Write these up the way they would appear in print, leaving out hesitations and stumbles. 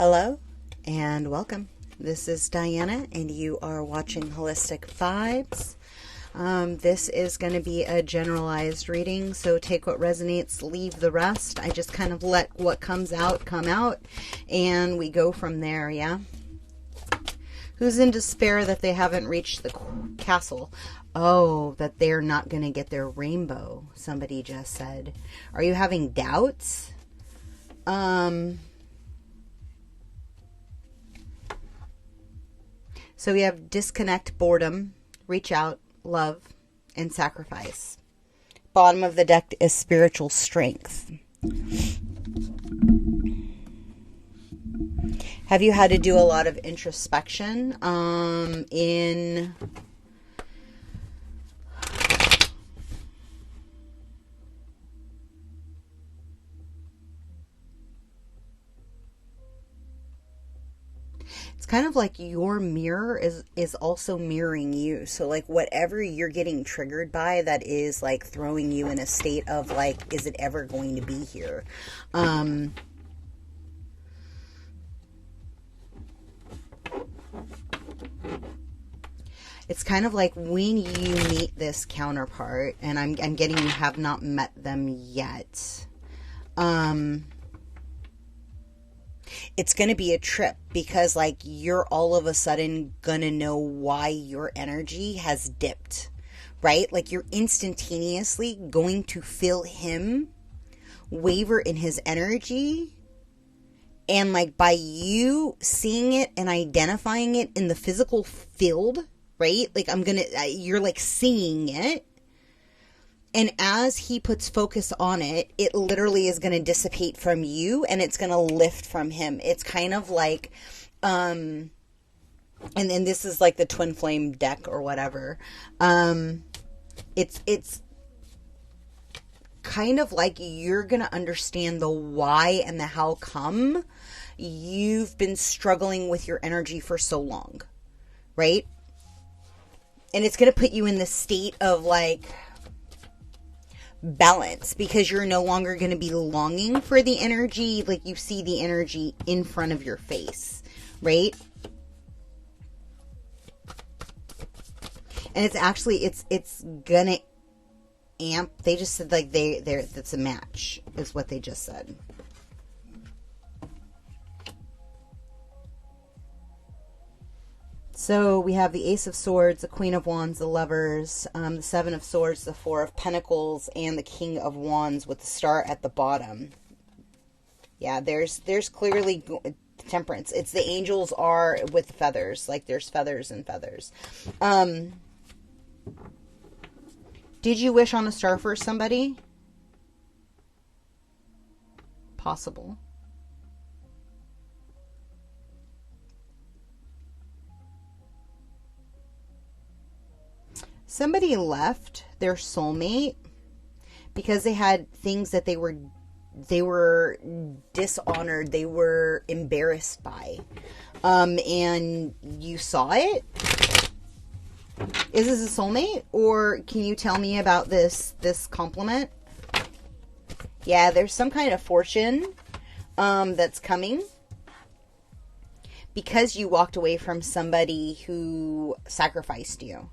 Hello and welcome. This is Diana and you are watching Holistic Vibes. This is going to be a generalized reading, so take what resonates, leave the rest. I just kind of let what comes out come out and we go from there, yeah? Who's in despair that they haven't reached the castle? Oh, that they're not going to get their rainbow, somebody just said. Are you having doubts? So we have disconnect, boredom, reach out, love, and sacrifice. Bottom of the deck is spiritual strength. Have you had to do a lot of introspection in... It's kind of like your mirror is also mirroring you. So like whatever you're getting triggered by that is like throwing you in a state of like, is it ever going to be here? It's kind of like when you meet this counterpart, and I'm getting you have not met them yet. It's going to be a trip because like you're all of a sudden going to know why your energy has dipped, right? Like you're instantaneously going to feel him waver in his energy. And like by you seeing it and identifying it in the physical field, right? Like you're like seeing it. And as he puts focus on it, it literally is going to dissipate from you and it's going to lift from him. It's kind of like, and then this is like the twin flame deck or whatever. It's kind of like you're going to understand the why and the how come you've been struggling with your energy for so long, right? And it's going to put you in this state of like balance because you're no longer going to be longing for the energy. Like you see the energy in front of your face, right? And it's actually, it's gonna amp. They just said like that's a match is what they just said. So we have the Ace of Swords, the Queen of Wands, the Lovers, the Seven of Swords, the Four of Pentacles, and the King of Wands with the star at the bottom. Yeah, there's clearly Temperance. It's the angels are with feathers. Like there's feathers and feathers. Did you wish on a star for somebody? Possible. Somebody left their soulmate because they had things that they were dishonored, they were embarrassed by. And you saw it? Is this a soulmate? Or can you tell me about this compliment? Yeah, there's some kind of fortune that's coming because you walked away from somebody who sacrificed you.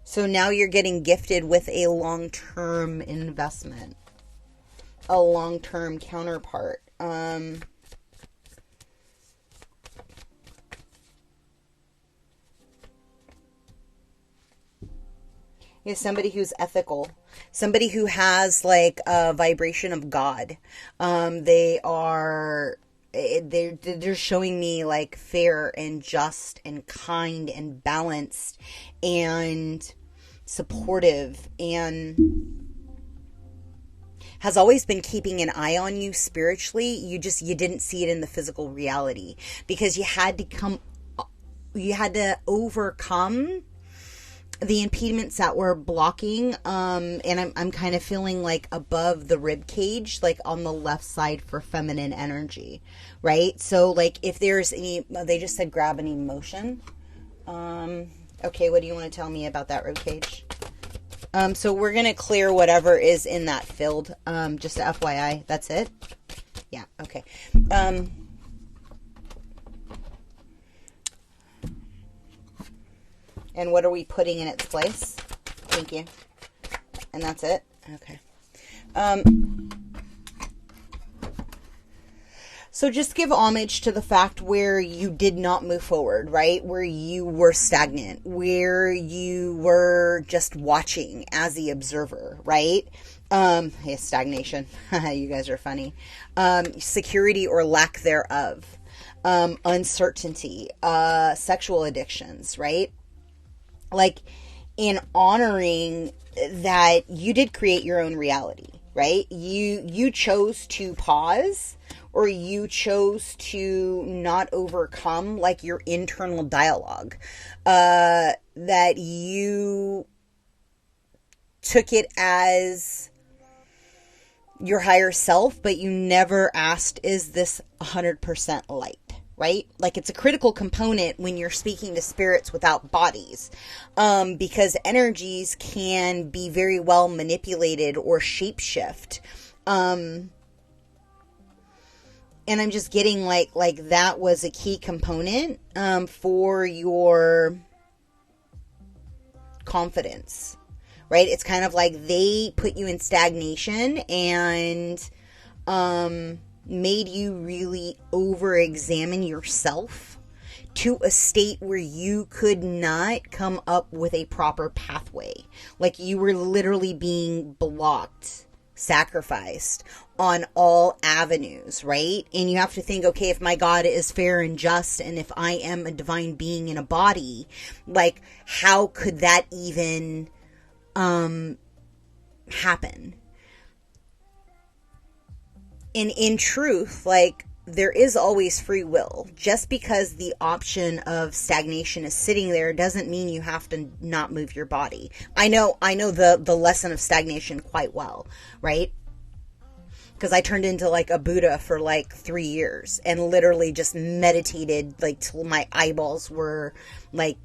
So now you're getting gifted with a long-term investment, a long-term counterpart. Yeah, somebody who's ethical, somebody who has like a vibration of God. They're showing me like fair and just and kind and balanced and supportive and has always been keeping an eye on you spiritually. You didn't see it in the physical reality because you had to overcome the impediments that were blocking, and I'm kind of feeling like above the rib cage, like on the left side for feminine energy, right? So like if there's any, they just said grab an emotion. Okay, what do you want to tell me about that rib cage? So we're going to clear whatever is in that field. Just a FYI, that's it? Yeah, okay. And what are we putting in its place? Thank you. And that's it? Okay. So just give homage to the fact where you did not move forward, right? Where you were stagnant, where you were just watching as the observer, right? Yeah, stagnation. You guys are funny. Security or lack thereof. Uncertainty. Sexual addictions, right? Like, in honoring that you did create your own reality, right? You chose to pause, or you chose to not overcome like your internal dialogue, that you took it as your higher self, but you never asked, is this 100% light? Right? Like, it's a critical component when you're speaking to spirits without bodies, because energies can be very well manipulated or shapeshift. And I'm just getting like that was a key component, for your confidence, right? It's kind of like they put you in stagnation and, made you really over-examine yourself to a state where you could not come up with a proper pathway. Like, you were literally being blocked, sacrificed on all avenues, right? And you have to think, okay, if my God is fair and just, and if I am a divine being in a body, like, how could that even happen? And in truth, like, there is always free will. Just because the option of stagnation is sitting there doesn't mean you have to not move your body. I know the lesson of stagnation quite well, right? Because I turned into like a Buddha for like 3 years and literally just meditated like till my eyeballs were like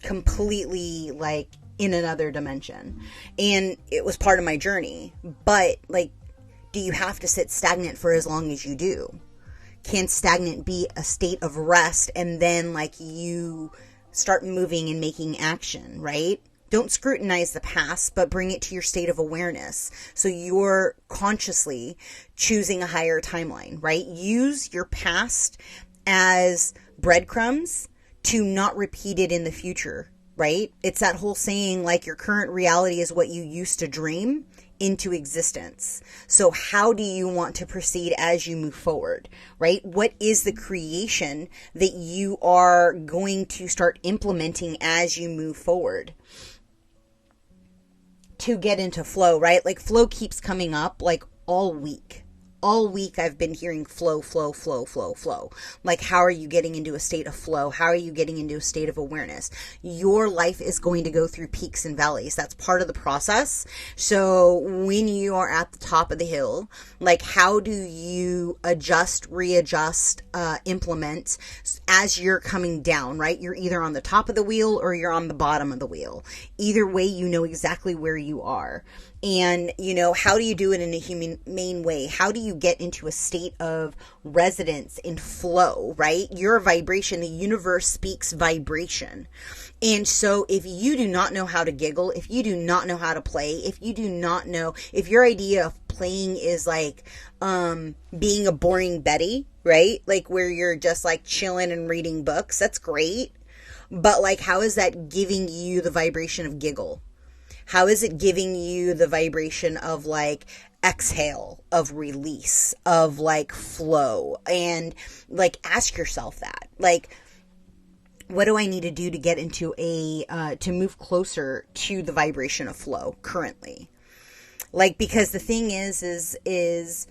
completely like in another dimension. And it was part of my journey. But like, do you have to sit stagnant for as long as you do? Can stagnant be a state of rest and then like you start moving and making action, right? Don't scrutinize the past, but bring it to your state of awareness. So you're consciously choosing a higher timeline, right? Use your past as breadcrumbs to not repeat it in the future, right? It's that whole saying, like, your current reality is what you used to dream into existence. So how do you want to proceed as you move forward, right? What is the creation that you are going to start implementing as you move forward to get into flow, right? Like, flow keeps coming up like all week. All week I've been hearing flow, flow, flow, flow, flow. Like, how are you getting into a state of flow? How are you getting into a state of awareness? Your life is going to go through peaks and valleys. That's part of the process. So when you are at the top of the hill, like, how do you adjust, readjust, implement as you're coming down, right? You're either on the top of the wheel or you're on the bottom of the wheel. Either way, you know exactly where you are. And, you know, how do you do it in a humane way? How do you get into a state of resonance and flow, right? Your vibration, the universe speaks vibration. And so if you do not know how to giggle, if you do not know how to play, if you do not know, if your idea of playing is like being a boring Betty, right? Like, where you're just like chilling and reading books, that's great. But like, how is that giving you the vibration of giggle? How is it giving you the vibration of like exhale, of release, of like flow? And like, ask yourself that. Like, what do I need to do to get into to move closer to the vibration of flow currently? Like, because the thing is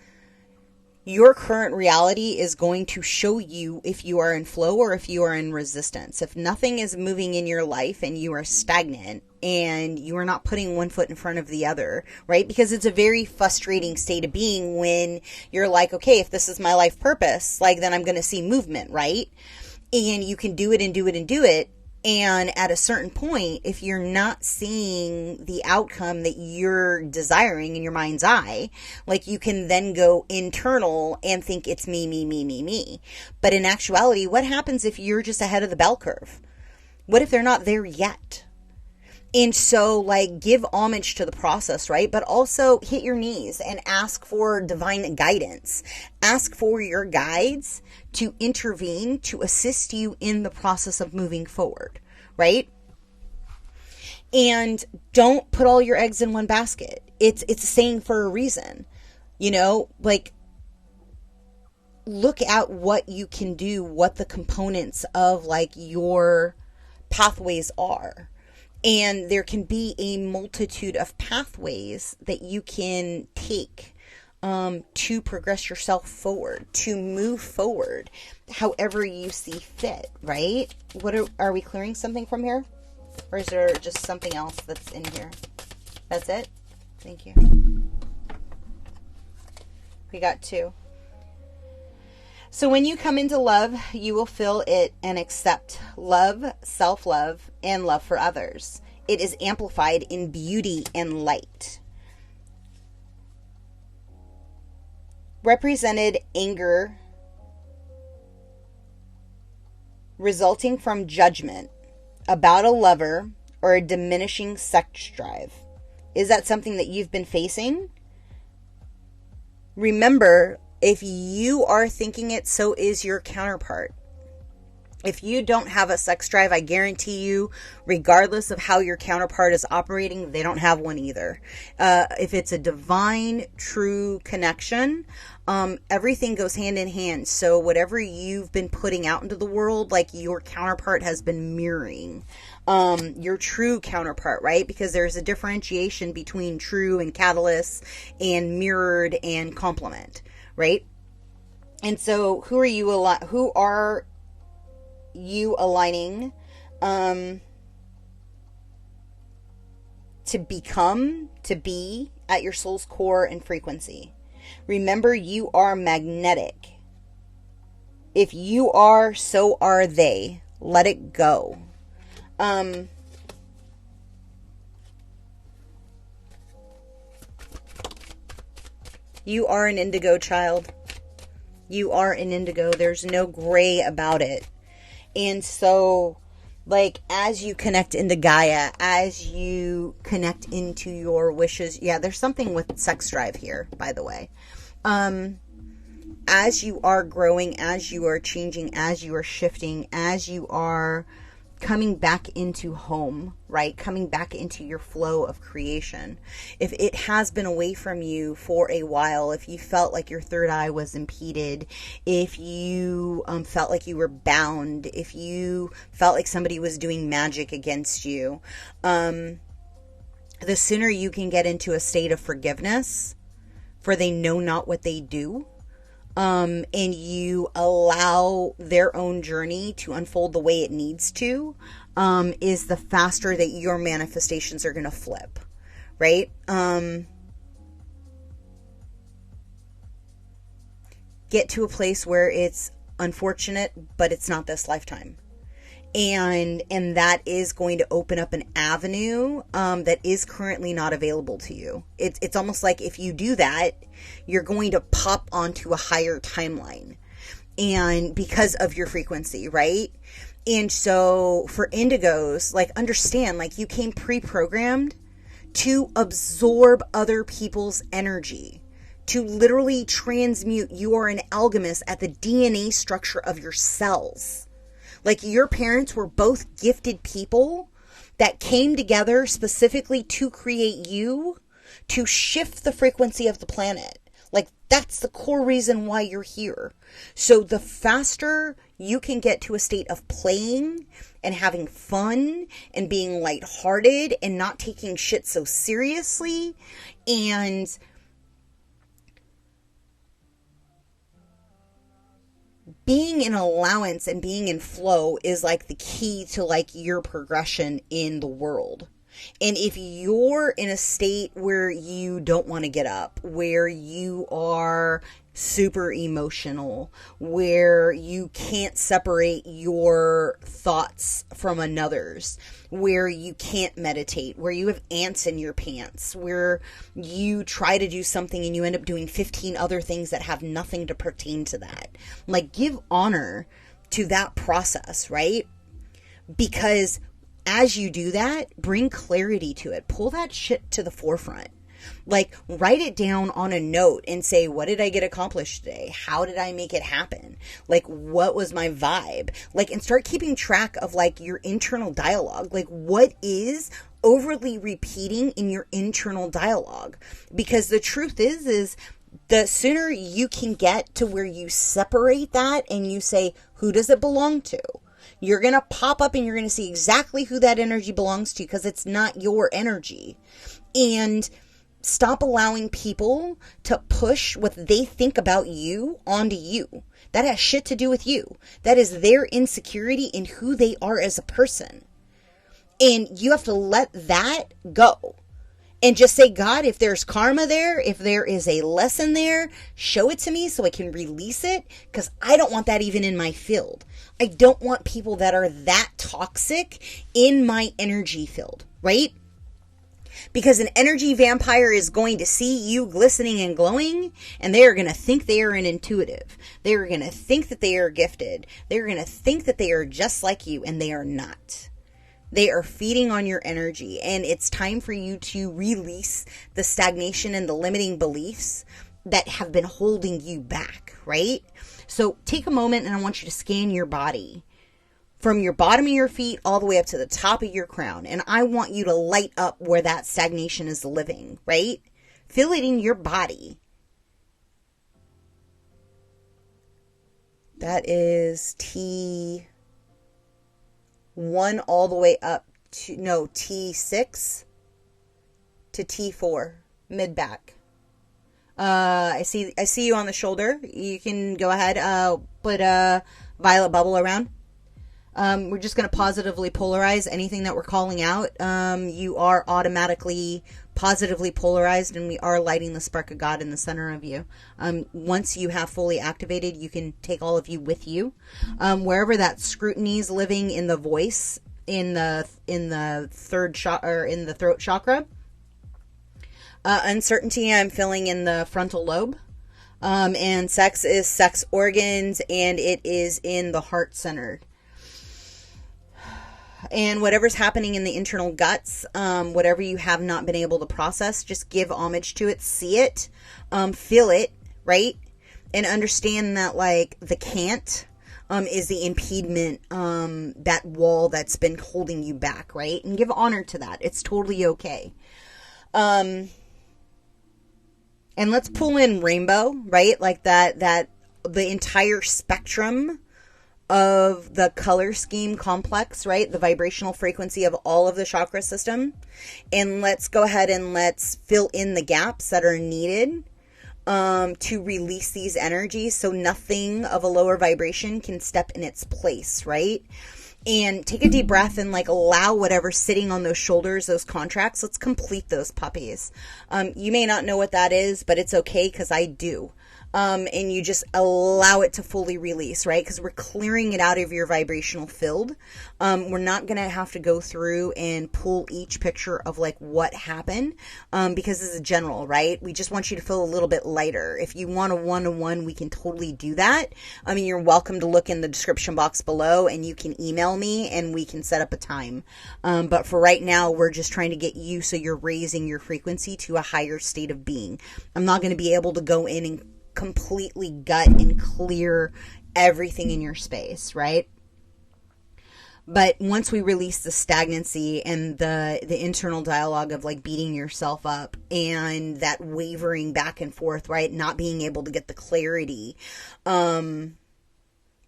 your current reality is going to show you if you are in flow or if you are in resistance. If nothing is moving in your life and you are stagnant and you are not putting one foot in front of the other, right? Because it's a very frustrating state of being when you're like, okay, if this is my life purpose, like, then I'm going to see movement, right? And you can do it and do it and do it. And at a certain point, if you're not seeing the outcome that you're desiring in your mind's eye, like, you can then go internal and think it's me, me, me, me, me. But in actuality, what happens if you're just ahead of the bell curve? What if they're not there yet? And so, like, give homage to the process, right? But also hit your knees and ask for divine guidance. Ask for your guides to intervene, to assist you in the process of moving forward, right? And don't put all your eggs in one basket. It's a saying for a reason. You know, like, look at what you can do, what the components of, like, your pathways are. And there can be a multitude of pathways that you can take to progress yourself forward, to move forward, however you see fit, right? Are we clearing something from here? Or is there just something else that's in here? That's it? Thank you. We got 2. So when you come into love, you will feel it and accept love, self-love, and love for others. It is amplified in beauty and light. Represented anger resulting from judgment about a lover or a diminishing sex drive. Is that something that you've been facing? Remember, if you are thinking it, so is your counterpart. If you don't have a sex drive, I guarantee you, regardless of how your counterpart is operating, they don't have one either. If it's a divine, true connection, everything goes hand in hand. So whatever you've been putting out into the world, like, your counterpart has been mirroring your true counterpart, right? Because there's a differentiation between true and catalyst and mirrored and complement, right? And so who are you aligning to become, to be at your soul's core and frequency? Remember, you are magnetic. If you are, so are they. Let it go. You are an indigo, child. You are an indigo. There's no gray about it. And so, like, as you connect into Gaia, as you connect into your wishes, yeah, there's something with sex drive here, by the way. As you are growing, as you are changing, as you are shifting, as you are coming back into home, right? Coming back into your flow of creation. If it has been away from you for a while, if you felt like your third eye was impeded, if you felt like you were bound, if you felt like somebody was doing magic against you, the sooner you can get into a state of forgiveness, for they know not what they do, and you allow their own journey to unfold the way it needs to, is the faster that your manifestations are going to flip, right? Get to a place where it's unfortunate, but it's not this lifetime. And that is going to open up an avenue that is currently not available to you. It's almost like if you do that, you're going to pop onto a higher timeline, and because of your frequency, right? And so for indigos, like, understand, like, you came pre-programmed to absorb other people's energy, to literally transmute. You are an alchemist at the DNA structure of your cells. Like, your parents were both gifted people that came together specifically to create you, to shift the frequency of the planet. Like, that's the core reason why you're here. So the faster you can get to a state of playing and having fun and being lighthearted and not taking shit so seriously, and being in allowance and being in flow is like the key to, like, your progression in the world. And if you're in a state where you don't want to get up, where you are super emotional, where you can't separate your thoughts from another's, where you can't meditate, where you have ants in your pants, where you try to do something and you end up doing 15 other things that have nothing to pertain to that. Like, give honor to that process, right? Because as you do that, bring clarity to it. Pull that shit to the forefront. Like, write it down on a note and say, what did I get accomplished today? How did I make it happen? Like, what was my vibe? Like, and start keeping track of, like, your internal dialogue. Like, what is overly repeating in your internal dialogue? Because the truth is the sooner you can get to where you separate that and you say, who does it belong to? You're going to pop up and you're going to see exactly who that energy belongs to, because it's not your energy. And stop allowing people to push what they think about you onto you. That has shit to do with you. That is their insecurity in who they are as a person. And you have to let that go. And just say, God, if there's karma there, if there is a lesson there, show it to me so I can release it, because I don't want that even in my field. I don't want people that are that toxic in my energy field, right? Because an energy vampire is going to see you glistening and glowing, and they are going to think they are an intuitive. They are going to think that they are gifted. They are going to think that they are just like you, and they are not. They are feeding on your energy, and it's time for you to release the stagnation and the limiting beliefs that have been holding you back, right? So take a moment, and I want you to scan your body from your bottom of your feet all the way up to the top of your crown. And I want you to light up where that stagnation is living, right? Feel it in your body. That is T1 all the way up to, no, T6 to T4, mid-back. I see you on the shoulder. You can go ahead, put a violet bubble around. We're just going to positively polarize anything that we're calling out. You are automatically positively polarized, and we are lighting the spark of God in the center of you. Once you have fully activated, you can take all of you with you. Wherever that scrutiny is living in the voice, in the third or in the throat chakra. Uncertainty I'm feeling in the frontal lobe. And sex is sex organs, and it is in the heart center. And whatever's happening in the internal guts, whatever you have not been able to process, just give homage to it, see it, feel it, right? And understand that, like, the can't is the impediment, that wall that's been holding you back, right? And give honor to that. It's totally okay. And let's pull in rainbow, right? Like that the entire spectrum of the color scheme complex, right? The vibrational frequency of all of the chakra system. And let's go ahead and let's fill in the gaps that are needed to release these energies so nothing of a lower vibration can step in its place, right? And take a deep breath and, like, allow whatever's sitting on those shoulders, those contracts. Let's complete those puppies. You may not know what that is, but it's okay, because I do. And you just allow it to fully release, right? Because we're clearing it out of your vibrational field. We're not going to have to go through and pull each picture of, like, what happened, because this is general, right? We just want you to feel a little bit lighter. If you want a one-on-one, we can totally do that. I mean, you're welcome to look in the description box below, and you can email me, and we can set up a time. But for right now, we're just trying to get you so you're raising your frequency to a higher state of being. I'm not going to be able to go in and completely gut and clear everything in your space, right? But once we release the stagnancy and the internal dialogue of, like, beating yourself up and that wavering back and forth, right? Not being able to get the clarity. And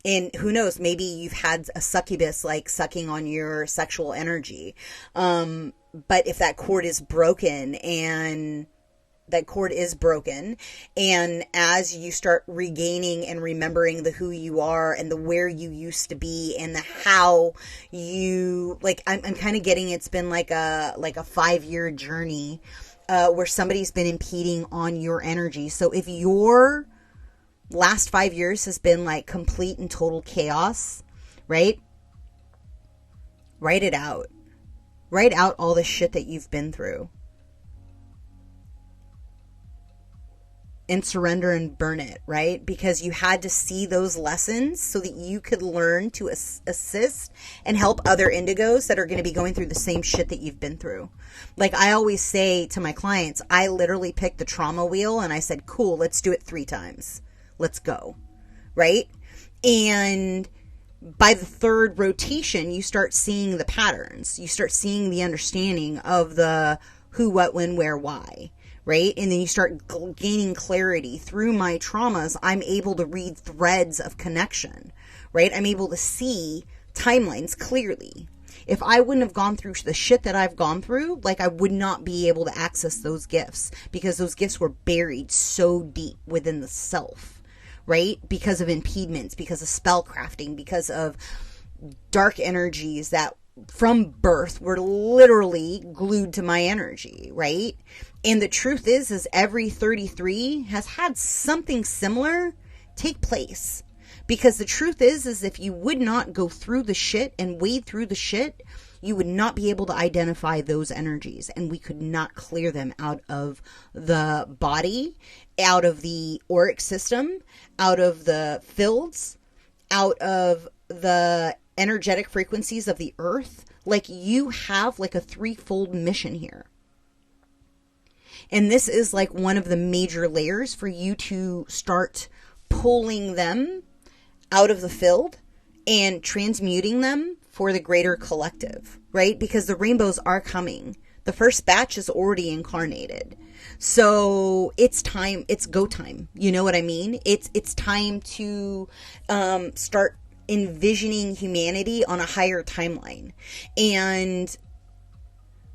who knows, maybe you've had a succubus, like, sucking on your sexual energy. But if that cord is broken and that cord is broken. And as you start regaining and remembering the who you are and the where you used to be and the how you, like, I'm kind of getting, it's been like a 5-year journey where somebody's been impeding on your energy. So if your last 5 years has been like complete and total chaos, right? Write it out. Write out all the shit that you've been through. And surrender and burn it, right? Because you had to see those lessons so that you could learn to assist and help other indigos that are going to be going through the same shit that you've been through. Like I always say to my clients, I literally picked the trauma wheel and I said, cool, let's do it 3 times. Let's go, right? And by the 3rd rotation, you start seeing the patterns. You start seeing the understanding of the who, what, when, where, why. Right? And then you start gaining clarity. Through my traumas, I'm able to read threads of connection, right? I'm able to see timelines clearly. If I wouldn't have gone through the shit that I've gone through, like I would not be able to access those gifts because those gifts were buried so deep within the self, right? Because of impediments, because of spell crafting, because of dark energies that from birth were literally glued to my energy, right? And the truth is every 33 has had something similar take place. Because the truth is if you would not go through the shit and wade through the shit, you would not be able to identify those energies, and we could not clear them out of the body, out of the auric system, out of the fields, out of the energetic frequencies of the earth. Like you have like a 3-fold mission here. And this is like one of the major layers for you to start pulling them out of the field and transmuting them for the greater collective, right? Because the rainbows are coming. The first batch is already incarnated. So it's time, it's go time. You know what I mean? It's time to start envisioning humanity on a higher timeline. And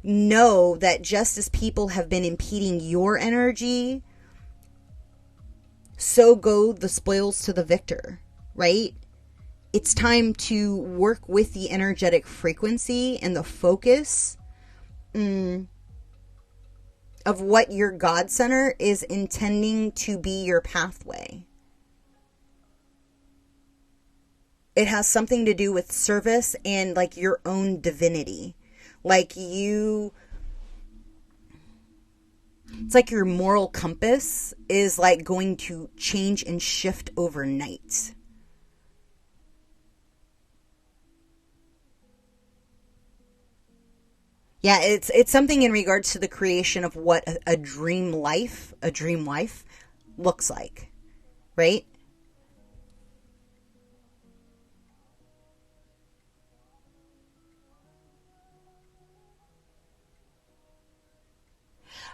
know that just as people have been impeding your energy, so go the spoils to the victor, right? It's time to work with the energetic frequency and the focus of what your God center is intending to be your pathway. It has something to do with service and like your own divinity. Like it's like your moral compass is like going to change and shift overnight. Yeah, it's something in regards to the creation of what a dream life looks like, right?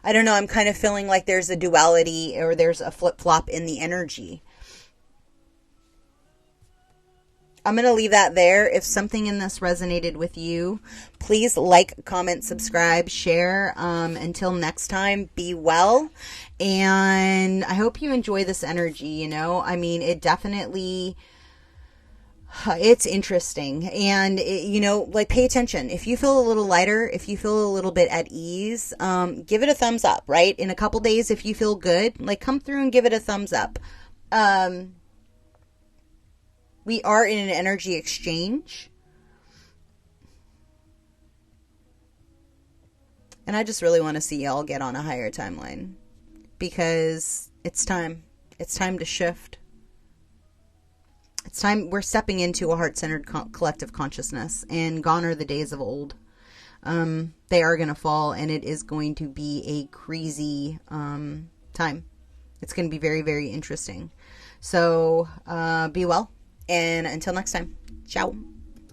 I don't know, I'm kind of feeling like there's a duality or there's a flip-flop in the energy. I'm going to leave that there. If something in this resonated with you, please like, comment, subscribe, share. Until next time, be well. And I hope you enjoy this energy, you know. I mean, it definitely... it's interesting. And, you know, like pay attention. If you feel a little lighter, if you feel a little bit at ease, give it a thumbs up, right? In a couple days, if you feel good, like come through and give it a thumbs up. We are in an energy exchange. And I just really want to see y'all get on a higher timeline. Because it's time. It's time to shift. It's time, we're stepping into a heart-centered collective consciousness, and gone are the days of old. They are going to fall, and it is going to be a crazy time. It's going to be very, very interesting. So be well, and until next time, ciao.